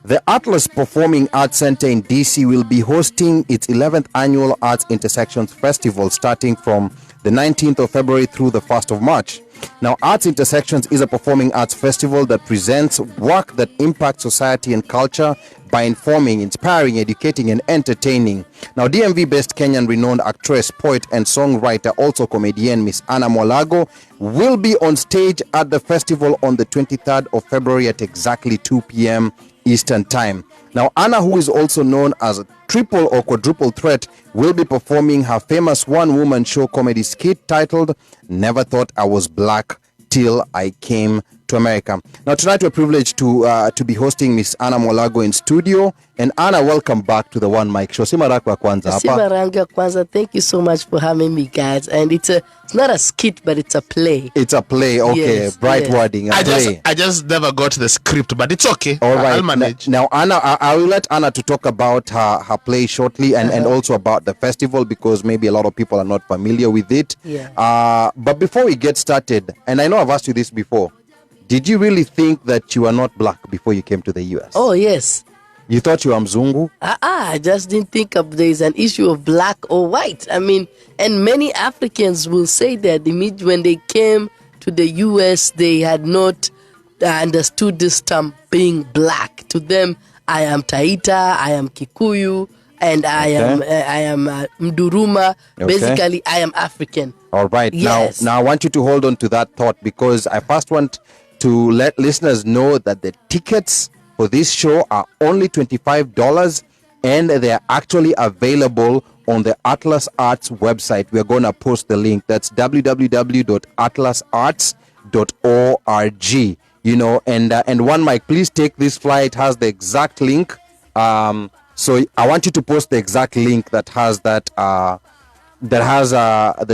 The Atlas Performing Arts Center in DC will be hosting its 11th annual Arts Intersections Festival starting from the 19th of February through the 1st of March. Now, Arts Intersections is a performing arts festival that presents work that impacts society and culture by informing, inspiring, educating, and entertaining. Now, DMV-based Kenyan renowned actress, poet, and songwriter, also comedian, Miss ANNA MWALAGHO, will be on stage at the festival on the 23rd of February at exactly 2 p.m. Eastern Time. Now, Anna, who is also known as a triple or quadruple threat, will be performing her famous one-woman show comedy skit titled Never Thought I Was Black Till I Came to America. Now, tonight we're privileged to be hosting Miss ANNA MWALAGHO in studio. And Anna, welcome back to the OneMic Show. Simarakwa kwanza hapa. Simaranga kwanza. Thank you so much for having me, guys. And it's not a skit, but it's a play. It's a play, okay. Yes, bright wording. I just never got the script, but it's okay. All right. I'll manage. Now, Anna, I will let Anna to talk about her play shortly and also about the festival because maybe a lot of people are not familiar with it. Yeah. But before we get started, and I know I've asked you this before, did you really think that you were not black before you came to the US? Oh, yes. You thought you were Mzungu? I just didn't think there's an issue of black or white. I mean, and many Africans will say that when they came to the US, they had not understood this term being black. To them, I am Taita, I am Kikuyu, and I am Mduruma. Okay. Basically, I am African. All right. Yes. Now I want you to hold on to that thought because I first want to let listeners know that the tickets for this show are only $25 and they are actually available on the Atlas Arts website. We're going to post the link. That's www.atlasarts.org. You know, and OneMic, please take this flyer. It has the exact link. So I want you to post the exact link that has the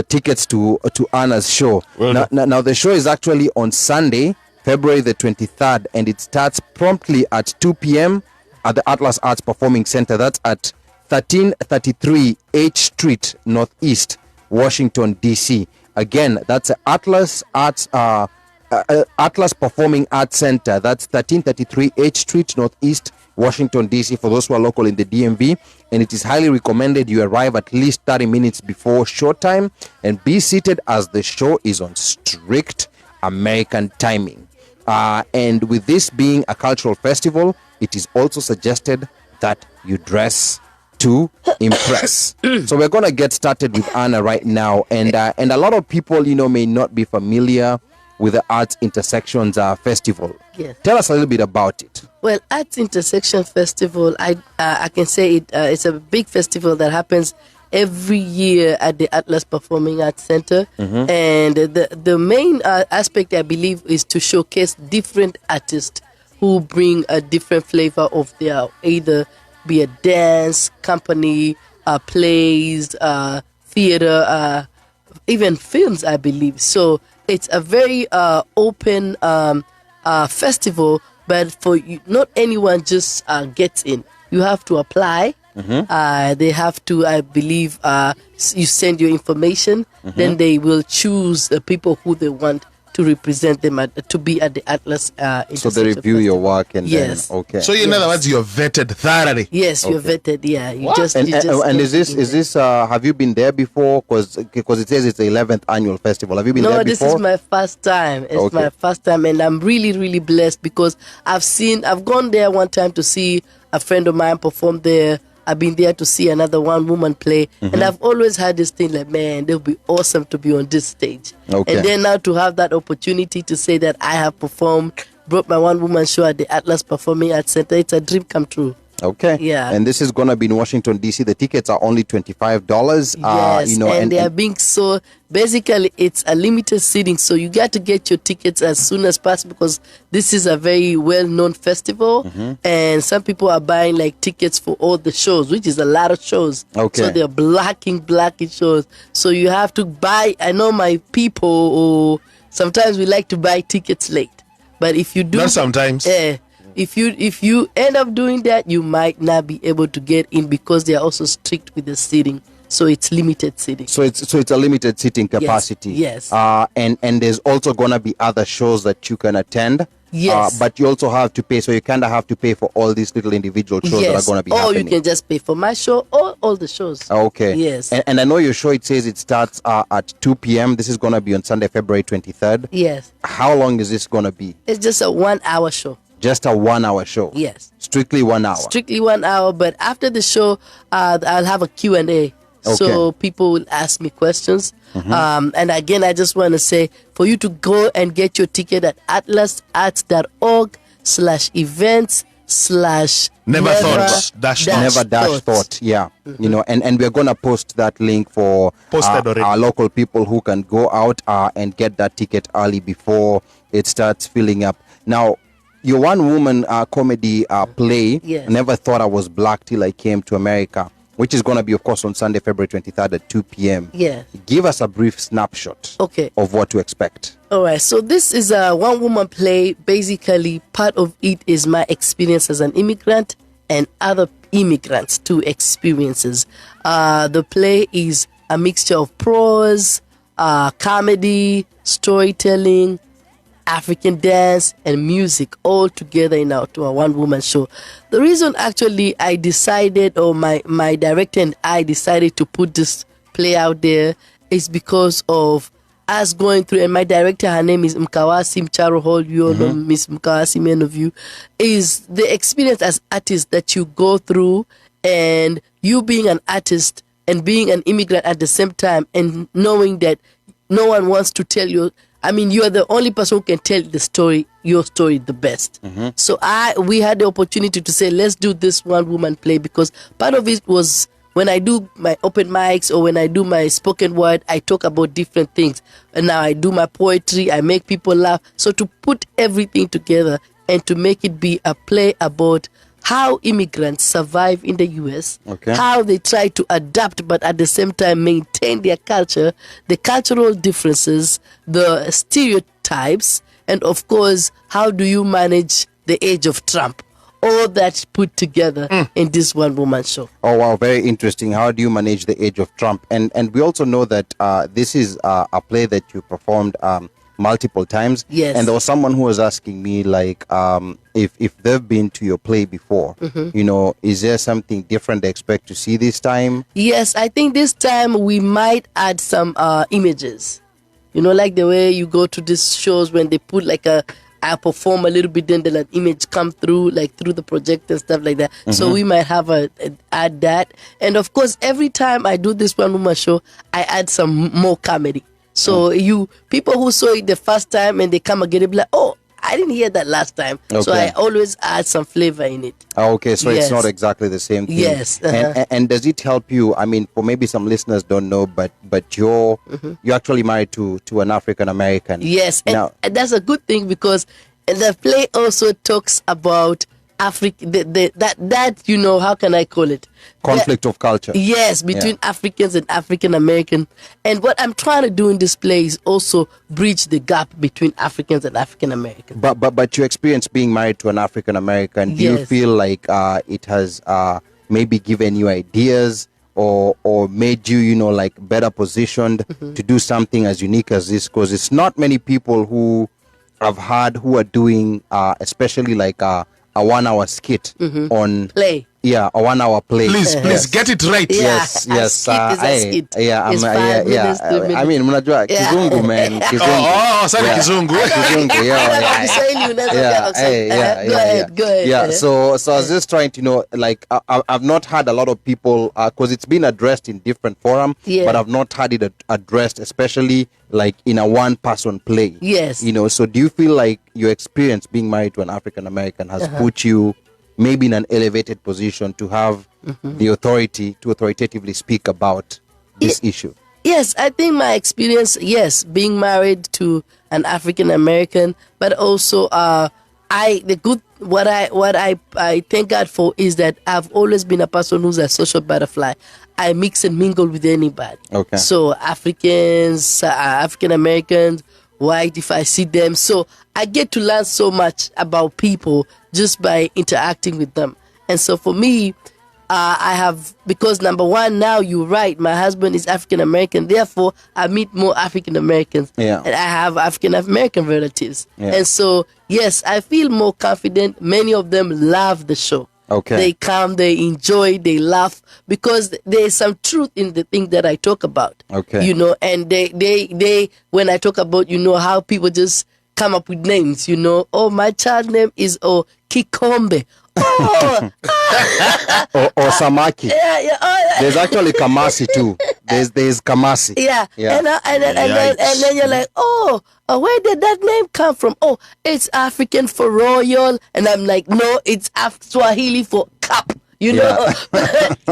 tickets to Anna's show. Well, now the show is actually on Sunday, February the 23rd, and it starts promptly at 2 p.m. at the Atlas Arts Performing Center. That's at 1333 H Street, Northeast, Washington, D.C. Again, that's the Atlas Performing Arts Center. That's 1333 H Street, Northeast, Washington, D.C. for those who are local in the DMV. And it is highly recommended you arrive at least 30 minutes before showtime and be seated as the show is on strict American timing. And with this being a cultural festival, it is also suggested that you dress to impress. So we're going to get started with Anna right now. And a lot of people, may not be familiar with the Arts Intersections Festival. Yes. Tell us a little bit about it. Well, Arts Intersection Festival, I can say it's a big festival that happens every year at the Atlas Performing Arts Center. Mm-hmm. And the main aspect, I believe, is to showcase different artists who bring a different flavor of their, either be a dance, company, plays, theater, even films, I believe. So it's a very open festival, but for you, not anyone just gets in. You have to apply. Mm-hmm. They have to, I believe, you send your information, mm-hmm. then they will choose the people who they want to represent them to be at the Atlas. So they review your work and yes. Then, okay. So in other words, you're vetted thoroughly. Yes, you're vetted. Yeah, you just. And is this? Have you been there before? Because it says it's the 11th annual festival. Have you been there before? No, this is my first time. It's my first time, and I'm really, really blessed because I've gone there one time to see a friend of mine perform there. I've been there to see another one-woman play, mm-hmm. and I've always had this thing like, man, it would be awesome to be on this stage. Okay. And then now to have that opportunity to say that I have brought my one-woman show at the Atlas Performing Arts Center, it's a dream come true. Okay. Yeah. And this is going to be in Washington, D.C. The tickets are only $25. Yes, and they are being so... Basically, it's a limited seating, so you got to get your tickets as soon as possible because this is a very well-known festival, mm-hmm. and some people are buying like tickets for all the shows, which is a lot of shows. Okay. So they're blocking shows. So you have to buy... I know my people, sometimes we like to buy tickets late, but if you do... Not sometimes. If you end up doing that, you might not be able to get in because they are also strict with the seating. So it's limited seating. So it's a limited seating capacity. Yes. And there's also gonna be other shows that you can attend. Yes. But you also have to pay, so you kind of have to pay for all these little individual shows that are going to be or happening. you can just pay for my show or all the shows. Okay. Yes. And I know your show, it says it starts at 2 p.m. This is going to be on Sunday, February 23rd. Yes. How long is this going to be? It's just a 1 hour show. Just a 1 hour show? Yes. Strictly 1 hour? Strictly 1 hour, but after the show, I'll have a Q&A. So people will ask me questions. And again, I just want to say, for you to go and get your ticket at atlasarts.org/events/ Never thought dash thought. Yeah. You know, and we're going to post that link for our local people who can go out and get that ticket early before it starts filling up. Now, your one-woman comedy play, Never Thought I Was Black Till I Came to America, which is going to be, of course, on Sunday, February 23rd at 2 p.m. Yeah. Give us a brief snapshot of what to expect. All right. So this is a one-woman play. Basically, part of it is my experience as an immigrant and other immigrants' too experiences. The play is a mixture of prose, comedy, storytelling, African dance and music all together to a one-woman show. The reason actually I decided, or my director and I decided to put this play out there, is because of us going through, and my director, her name is Mkawasi Mcharo Hall, you all know Miss Mkawasi, many of you, is the experience as artists that you go through, and you being an artist and being an immigrant at the same time, and knowing that no one wants to tell you. I mean, you are the only person who can tell your story the best. So we had the opportunity to say, let's do this one-woman play, because part of it was when I do my open mics or when I do my spoken word, I talk about different things. And now I do my poetry, I make people laugh. So to put everything together and to make it be a play about how immigrants survive in the U.S., how they try to adapt, but at the same time maintain their culture, the cultural differences, the stereotypes, and of course, how do you manage the age of Trump? All that put together in this one-woman show. Oh, wow, very interesting. How do you manage the age of Trump? And we also know that this is a play that you performed multiple times. Yes. And there was someone who was asking me, like, if they've been to your play before, you know, is there something different they expect to see this time? Yes, I think this time we might add some images. You know, like the way you go to these shows when they put like I perform a little bit, then an image come through, like through the projector and stuff like that. So we might have add that. And of course, every time I do this one-woman show, I add some more comedy. So people who saw it the first time and they come again, they be like, oh, I didn't hear that last time. So I always add some flavor in it. Okay, so it's not exactly the same thing. Yes. And does it help you? I mean, for maybe some listeners don't know, but you're actually married to an African American. Yes, and that's a good thing, because the play also talks about Africa, that you know, how can I call it? Conflict of culture. Yes, between Africans and African American. And what I'm trying to do in this play is also bridge the gap between Africans and African Americans. But your experience being married to an African American, do you feel like it has maybe given you ideas or made you, you know, like better positioned to do something as unique as this? Because it's not many people who I've heard who are doing, especially like a 1 hour skit on play. Yeah, a 1 hour play. Please get it right. Yes. A skit. It's 5 minutes, 3 minutes. I mean, mnajua kizungu, man. Kizungu. Sorry, kizungu. Kizungu, Go ahead. Yeah, so I was just trying to know, like, I've not had a lot of people, because it's been addressed in different forums, but I've not had it addressed, especially like in a one-person play. Yes. You know, so do you feel like your experience being married to an African American has put you maybe in an elevated position to have the authority to authoritatively speak about this issue? Yes, I think my experience, being married to an African American, but also what I thank God for is that I've always been a person who's a social butterfly. I mix and mingle with anybody. Okay. So Africans, African Americans, white, if I see them. So I get to learn so much about people just by interacting with them. And so for me, I have, because number one, now you're right, my husband is African American, therefore I meet more African Americans, Yeah. and I have African American relatives, Yeah. and so yes, I feel more confident. Many of them love the show. Okay. They come, they enjoy, they laugh, because there is some truth in the thing that I talk about. Okay. You know, and they when I talk about, you know, how people just come up with names, you know, oh, my child name is Kikombe. Oh, or Samaki. yeah. Oh, There's actually Kamasi too. There's Kamasi. yeah. Yeah. And then you're like, oh, where did that name come from? Oh, it's African for royal, and I'm like, no, it's Swahili for cup. You know,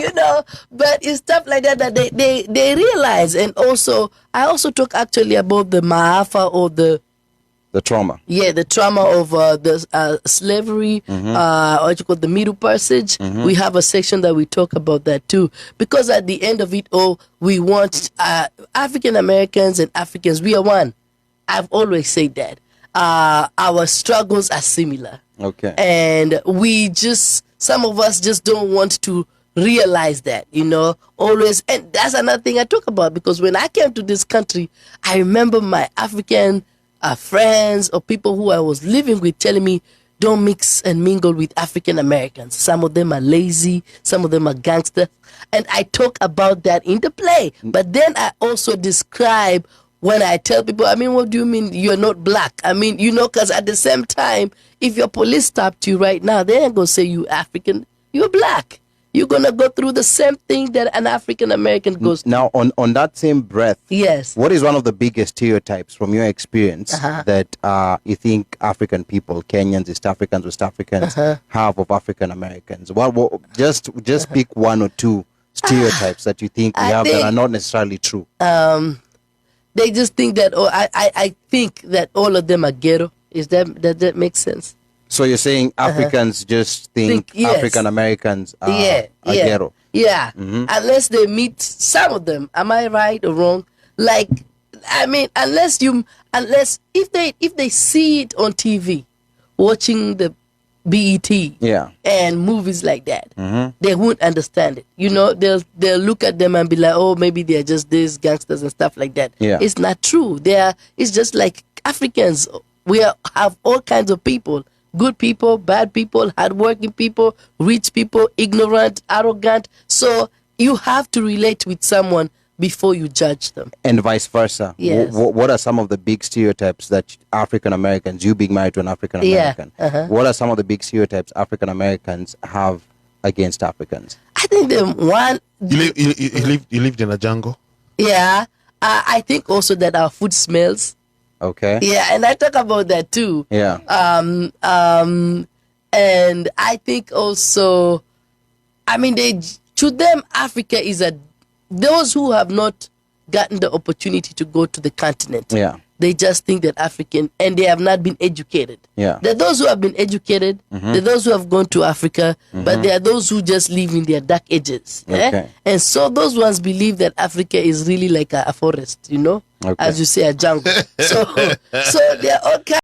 you know, but it's stuff like that that they realize. And also, I also talk actually about the maafa, or the trauma. Yeah, the trauma of the slavery, what you call the Middle Passage. We have a section that we talk about that too, because at the end of it all, we want African Americans and Africans. We are one. I've always said that. Our struggles are similar. Okay. And some of us just don't want to realize that, you know, always. And that's another thing I talk about, because when I came to this country, I remember my African friends or people who I was living with telling me, don't mix and mingle with African Americans. Some of them are lazy, some of them are gangsters. And I talk about that in the play. But then I also describe, when I tell people, I mean, what do you mean you're not black? I mean, you know, because at the same time, if your police stopped you right now, they ain't going to say you African, you're black. You're going to go through the same thing that an African American goes through. Now, on that same breath, Yes. what is one of the biggest stereotypes from your experience that you think African people, Kenyans, East Africans, West Africans have of African Americans? What just pick one or two stereotypes that you think we have that are not necessarily true. They just think that, I think that all of them are ghetto. Does that make sense? So you're saying Africans just think yes. African Americans are ghetto? Yeah. Unless they meet some of them. Am I right or wrong? Like, I mean, unless if they see it on TV, watching the BET and movies like that, they won't understand it. You know, they'll look at them and be like, oh, maybe they're just these gangsters and stuff like that. Yeah. It's not true. It's just like Africans. We have all kinds of people. Good people, bad people, hardworking people, rich people, ignorant, arrogant. So you have to relate with someone before you judge them. And vice versa. Yes. What are some of the big stereotypes that African Americans, you being married to an African American, what are some of the big stereotypes African Americans have against Africans? I think the one... You lived in a jungle? Yeah. I think also that our food smells. Okay. Yeah, and I talk about that too. Yeah. And I think also, I mean, to them, Africa is those who have not gotten the opportunity to go to the continent. Yeah. They just think that African, and they have not been educated. Yeah. There are those who have been educated. There are those who have gone to Africa, but there are those who just live in their dark ages. Okay. And so those ones believe that Africa is really like a forest, you know, as you say, a jungle. So there are all kinds.